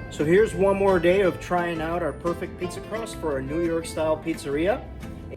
So here's one more day of trying out our perfect pizza crust for a New York style pizzeria.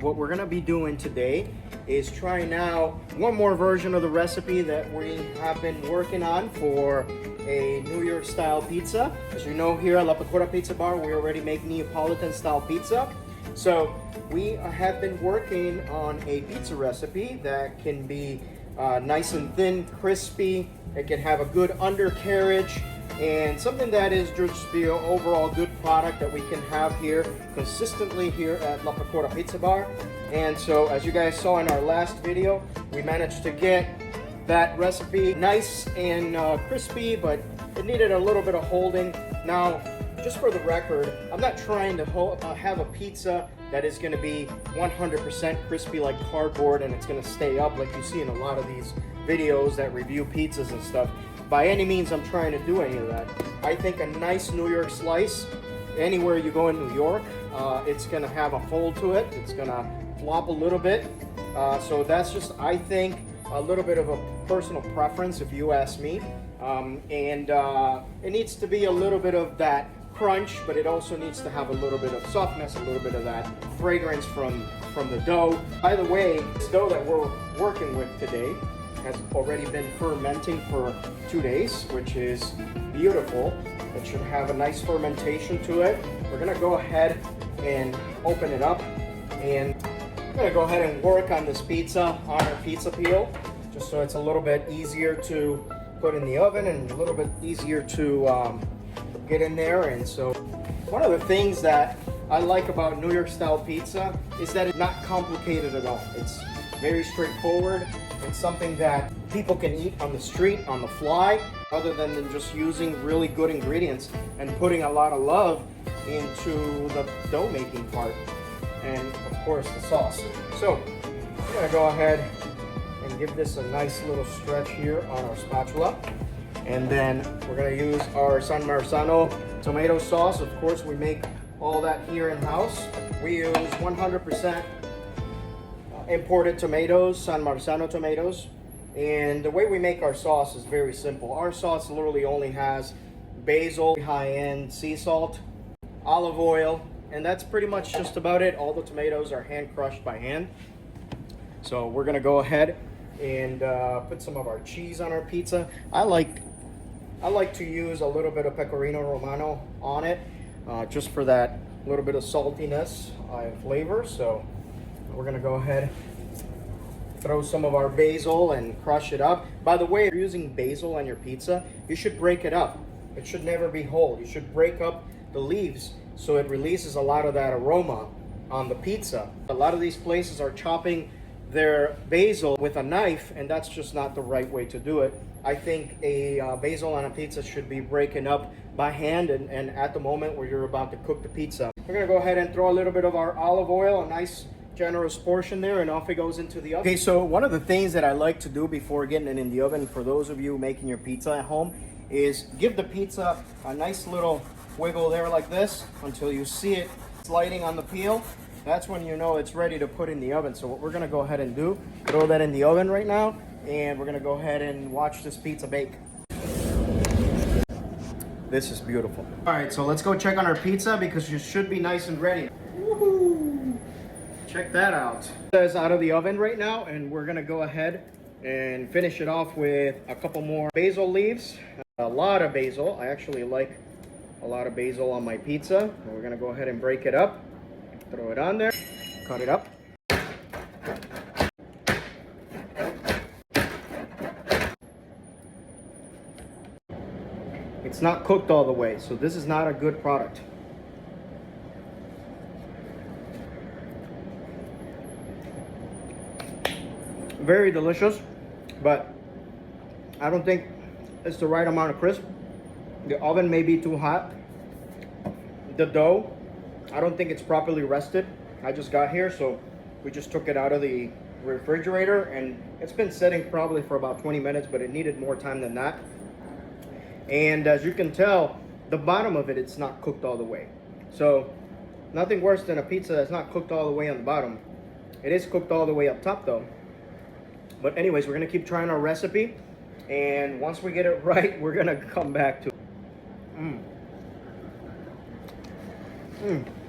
What we're gonna be doing today is trying out one more version of the recipe that we have been working on for a New York style pizza. As you know, here at La Pecora Pizza Bar, we already make Neapolitan style pizza. So we have been working on a pizza recipe that can be nice and thin, crispy. It can have a good undercarriage, and something that is just the overall good product that we can have here consistently here at La Pecora Pizza Bar. And so, as you guys saw in our last video, we managed to get that recipe nice and crispy, but it needed a little bit of holding. Now, just for the record, I'm not trying to have a pizza that is going to be 100% crispy like cardboard and it's going to stay up like you see in a lot of these videos that review pizzas and stuff. By any means, I'm trying to do any of that. I think a nice New York slice, anywhere you go in New York, it's going to have a fold to it. It's going to flop a little bit. So that's just, I think, a little bit of a personal preference if you ask me. It needs to be a little bit of that crunch, but it also needs to have a little bit of softness, a little bit of that fragrance from the dough. By the way, this dough that we're working with today has already been fermenting for 2 days, which is beautiful. It should have a nice fermentation to it. We're gonna go ahead and open it up, and I'm gonna go ahead and work on this pizza on our pizza peel, just so it's a little bit easier to put in the oven and a little bit easier to get in there. And so one of the things that I like about New York style pizza is that it's not complicated at all. It's very straightforward. It's something that people can eat on the street, on the fly, other than just using really good ingredients and putting a lot of love into the dough making part and of course the sauce. So I'm gonna go ahead and give this a nice little stretch here on our spatula. And then we're gonna use our San Marzano tomato sauce. Of course, we make all that here in house. We use 100% imported tomatoes, San Marzano tomatoes. And the way we make our sauce is very simple. Our sauce literally only has basil, high-end sea salt, olive oil, and that's pretty much just about it. All the tomatoes are hand crushed by hand. So we're gonna go ahead and put some of our cheese on our pizza. I like to use a little bit of Pecorino Romano on it, just for that little bit of saltiness and flavor. So we're gonna go ahead, throw some of our basil and crush it up. By the way, if you're using basil on your pizza, you should break it up. It should never be whole. You should break up the leaves so it releases a lot of that aroma on the pizza. A lot of these places are chopping their basil with a knife, and that's just not the right way to do it. I think a basil on a pizza should be breaking up by hand and at the moment where you're about to cook the pizza. We're gonna go ahead and throw a little bit of our olive oil, a nice generous portion there, and off it goes into the oven. Okay, so one of the things that I like to do before getting it in the oven, for those of you making your pizza at home, is give the pizza a nice little wiggle there like this until you see it sliding on the peel. That's when you know it's ready to put in the oven. So what we're gonna go ahead and do, throw that in the oven right now, and we're gonna go ahead and watch this pizza bake. This is beautiful. All right, so let's go check on our pizza because it should be nice and ready. Woohoo! Check that out. It's out of the oven right now, and we're gonna go ahead and finish it off with a couple more basil leaves. A lot of basil. I actually like a lot of basil on my pizza. And we're gonna go ahead and break it up. Throw it on there, cut it up. It's not cooked all the way, so this is not a good product. Very delicious, but I don't think it's the right amount of crisp. The oven may be too hot. The dough, I don't think it's properly rested. I just got here, so we just took it out of the refrigerator, and it's been sitting probably for about 20 minutes, but it needed more time than that. And as you can tell, the bottom of it, it's not cooked all the way. So nothing worse than a pizza that's not cooked all the way on the bottom. It is cooked all the way up top though. But anyways, we're gonna keep trying our recipe, and once we get it right, we're gonna come back to Mm.